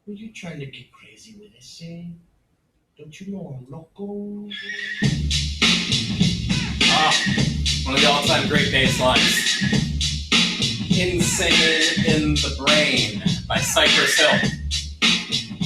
Are you trying to get crazy with this, eh? Don't you know I'm loco? One of the all-time great bass lines. Insane in the Brain by Cypress Hill.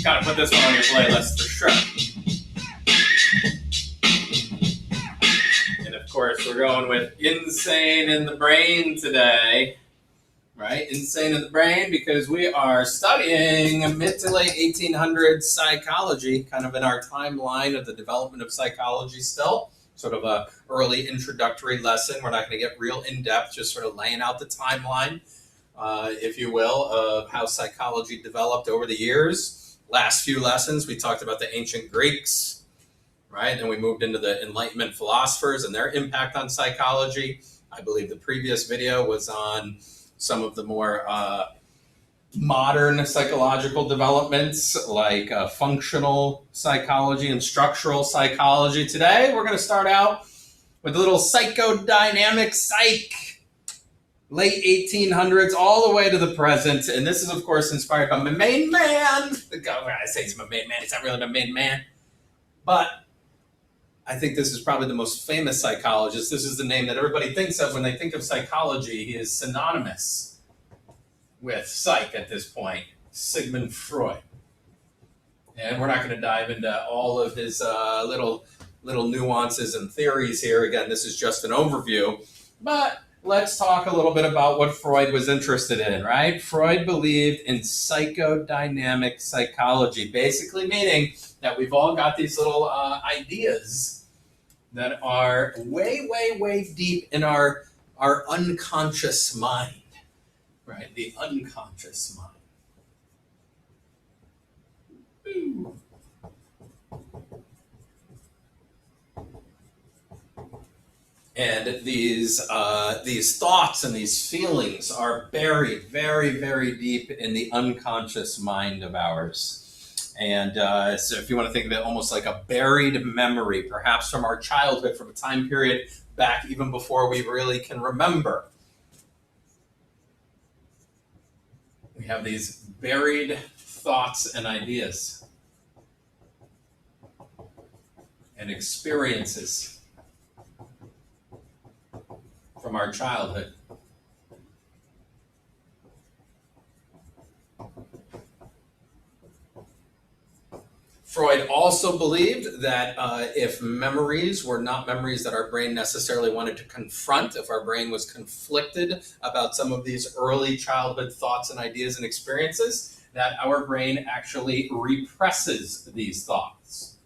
Gotta put this one on your playlist for sure. And of course, we're going with Insane in the Brain today. Right? Insane in the Brain, because we are studying mid to late 1800s psychology, kind of in our timeline of the development of psychology still. Sort of a early introductory lesson. We're not going to get real in-depth, just sort of laying out the timeline, if you will, of how psychology developed over the years. Last few lessons, we talked about the ancient Greeks, right? And we moved into the Enlightenment philosophers and their impact on psychology. I believe the previous video was on some of the more modern psychological developments like functional psychology and structural psychology. Today, we're going to start out with a little psychodynamic psych, late 1800s all the way to the present. And this is, of course, inspired by my main man. I say he's my main man. He's not really my main man. But I think this is probably the most famous psychologist. This is the name that everybody thinks of when they think of psychology. He is synonymous with psych at this point, Sigmund Freud. And we're not going to dive into all of his little nuances and theories here. Again, this is just an overview. But let's talk a little bit about what Freud was interested in, right? Freud believed in psychodynamic psychology, basically meaning that we've all got these little ideas that are way, way, way deep in our unconscious mind, right? The unconscious mind. And these thoughts and these feelings are buried very, very deep in the unconscious mind of ours. And so if you want to think of it almost like a buried memory, perhaps from our childhood, from a time period back even before we really can remember. We have these buried thoughts and ideas and experiences from our childhood. Freud also believed that if memories were not memories that our brain necessarily wanted to confront, if our brain was conflicted about some of these early childhood thoughts and ideas and experiences, that our brain actually represses these thoughts.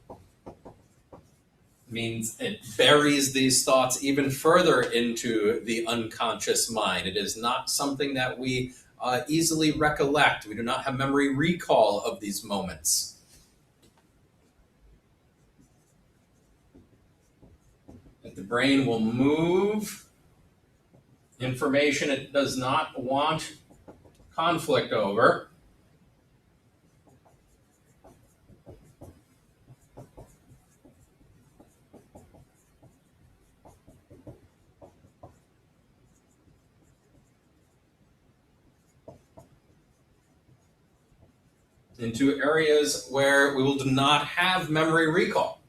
Means it buries these thoughts even further into the unconscious mind. It is not something that we easily recollect. We do not have memory recall of these moments. The brain will move information it does not want conflict over. Into areas where we will do not have memory recall.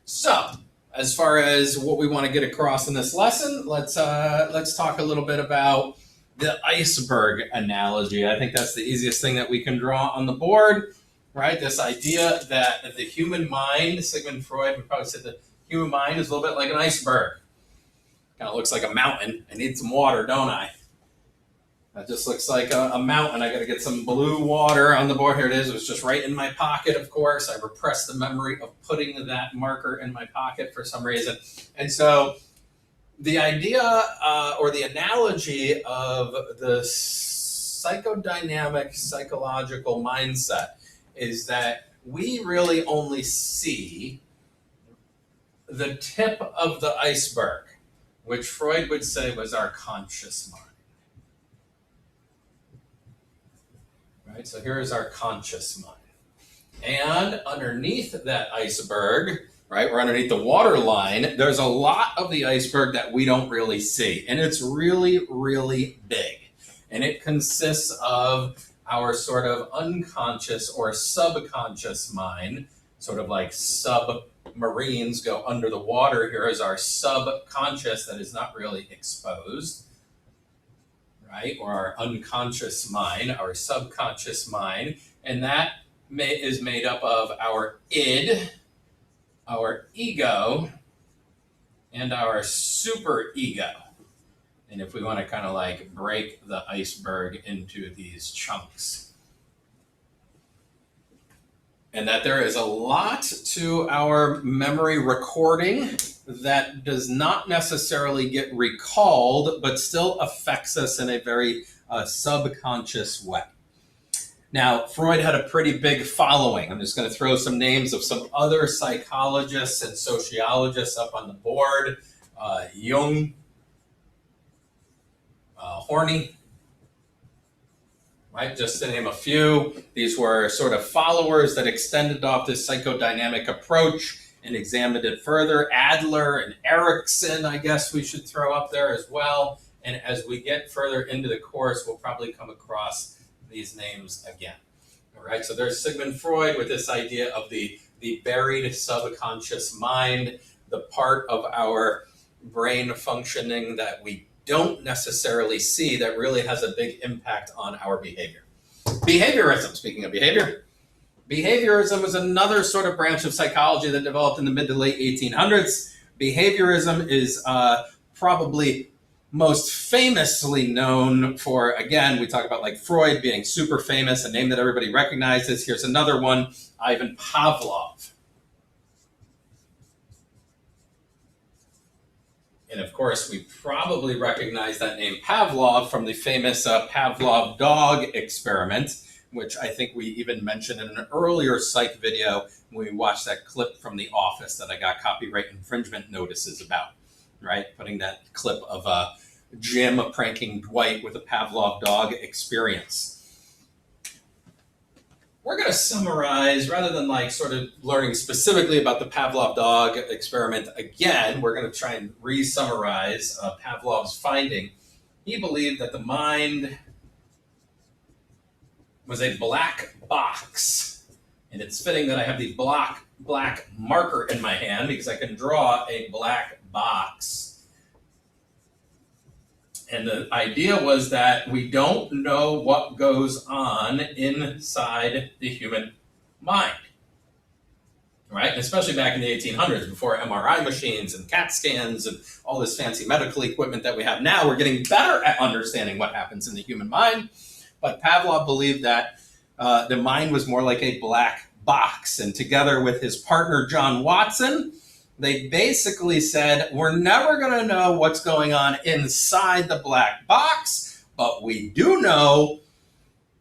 So, as far as what we want to get across in this lesson, let's talk a little bit about the iceberg analogy. I think that's the easiest thing that we can draw on the board, right? This idea that the human mind, Sigmund Freud would probably say the human mind is a little bit like an iceberg. Kind of looks like a mountain. I need some water, don't I? That just looks like a mountain. I got to get some blue water on the board. Here it is. It was just right in my pocket, of course. I repressed the memory of putting that marker in my pocket for some reason. And so the idea or the analogy of the psychodynamic psychological mindset is that we really only see the tip of the iceberg, which Freud would say was our conscious mind. Right, so here is our conscious mind. And underneath that iceberg, right, we're underneath the water line, there's a lot of the iceberg that we don't really see. And it's really, really big. And it consists of our sort of unconscious or subconscious mind, sort of like submarines go under the water. Here is our subconscious that is not really exposed, right? Or our unconscious mind, our subconscious mind. And that is made up of our id, our ego, and our superego. And if we want to kind of like break the iceberg into these chunks. And that there is a lot to our memory recording that does not necessarily get recalled, but still affects us in a very subconscious way. Now, Freud had a pretty big following. I'm just going to throw some names of some other psychologists and sociologists up on the board. Jung, Horney, right? Just to name a few. These were sort of followers that extended off this psychodynamic approach and examined it further. Adler and Erickson, I guess we should throw up there as well. And as we get further into the course, we'll probably come across these names again. All right, so there's Sigmund Freud with this idea of the buried subconscious mind, the part of our brain functioning that we don't necessarily see that really has a big impact on our behavior. Behaviorism, speaking of behavior, behaviorism is another sort of branch of psychology that developed in the mid to late 1800s. Behaviorism is probably most famously known for, again, we talk about like Freud being super famous, a name that everybody recognizes. Here's another one, Ivan Pavlov. And of course, we probably recognize that name Pavlov from the famous Pavlov dog experiment, which I think we even mentioned in an earlier Psych video when we watched that clip from The Office that I got copyright infringement notices about, right? Putting that clip of Jim pranking Dwight with a Pavlov dog experience. We're going to summarize, rather than like sort of learning specifically about the Pavlov dog experiment again, we're going to try and re-summarize Pavlov's finding. He believed that the mind was a black box. And it's fitting that I have the black marker in my hand because I can draw a black box. And the idea was that we don't know what goes on inside the human mind, right? And especially back in the 1800s, before MRI machines and CAT scans and all this fancy medical equipment that we have now, we're getting better at understanding what happens in the human mind. But Pavlov believed that the mind was more like a black box. And together with his partner, John Watson, they basically said, we're never going to know what's going on inside the black box, but we do know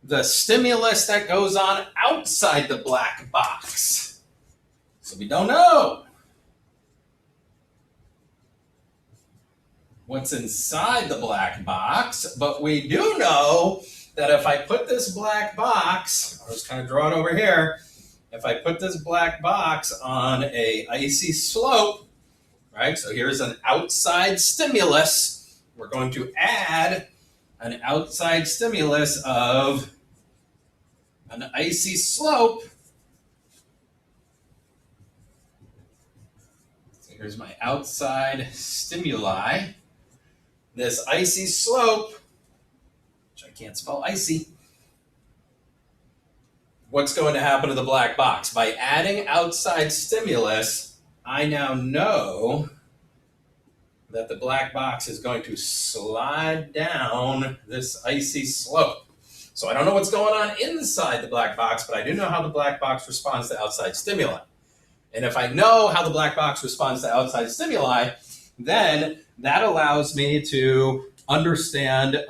the stimulus that goes on outside the black box. So we don't know what's inside the black box, but we do know that if I put this black box, I'll just kind of draw it over here, if I put this black box on a icy slope, right? So here's an outside stimulus. We're going to add an outside stimulus of an icy slope. So here's my outside stimuli. This icy slope, which I can't spell icy. What's going to happen to the black box? By adding outside stimulus, I now know that the black box is going to slide down this icy slope. So I don't know what's going on inside the black box, but I do know how the black box responds to outside stimuli. And if I know how the black box responds to outside stimuli, then that allows me to understand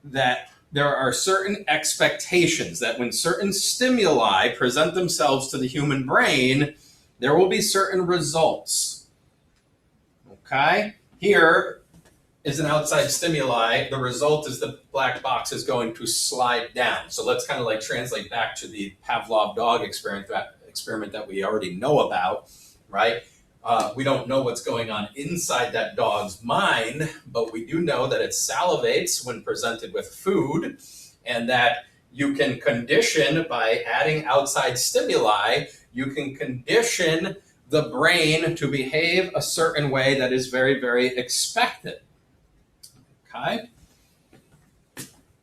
that there are certain expectations that when certain stimuli present themselves to the human brain, there will be certain results. Okay? Here is an outside stimuli. The result is the black box is going to slide down. So let's kind of like translate back to the Pavlov dog experiment that we already know about, right? We don't know what's going on inside that dog's mind, but we do know that it salivates when presented with food, and that you can condition by adding outside stimuli, you can condition the brain to behave a certain way that is very, very expected. Okay?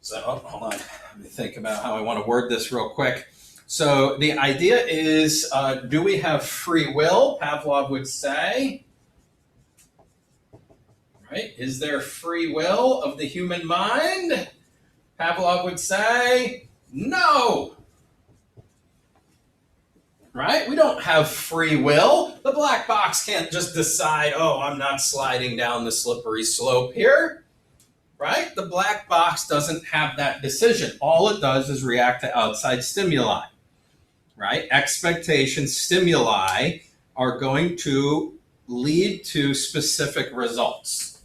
So, hold on. Let me think about how I want to word this real quick. So, the idea is, do we have free will? Pavlov would say. Right? Is there free will of the human mind? Pavlov would say, no. Right? We don't have free will. The black box can't just decide, oh, I'm not sliding down the slippery slope here. Right? The black box doesn't have that decision. All it does is react to outside stimuli. Right? Expectation stimuli are going to lead to specific results.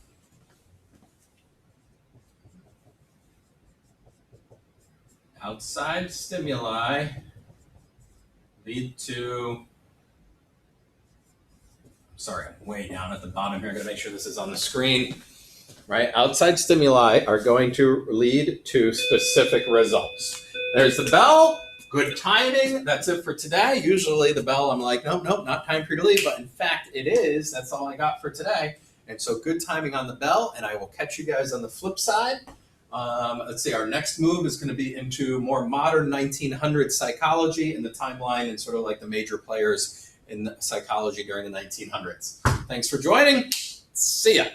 Outside stimuli lead to, sorry, I'm way down at the bottom here. I'm going to make sure this is on the screen. Right? Outside stimuli are going to lead to specific results. There's the bell. Good timing. That's it for today. Usually the bell, I'm like, nope, not time for you to leave. But in fact, it is. That's all I got for today. And so good timing on the bell. And I will catch you guys on the flip side. Let's see, our next move is going to be into more modern 1900s psychology and the timeline and sort of like the major players in psychology during the 1900s. Thanks for joining. See ya.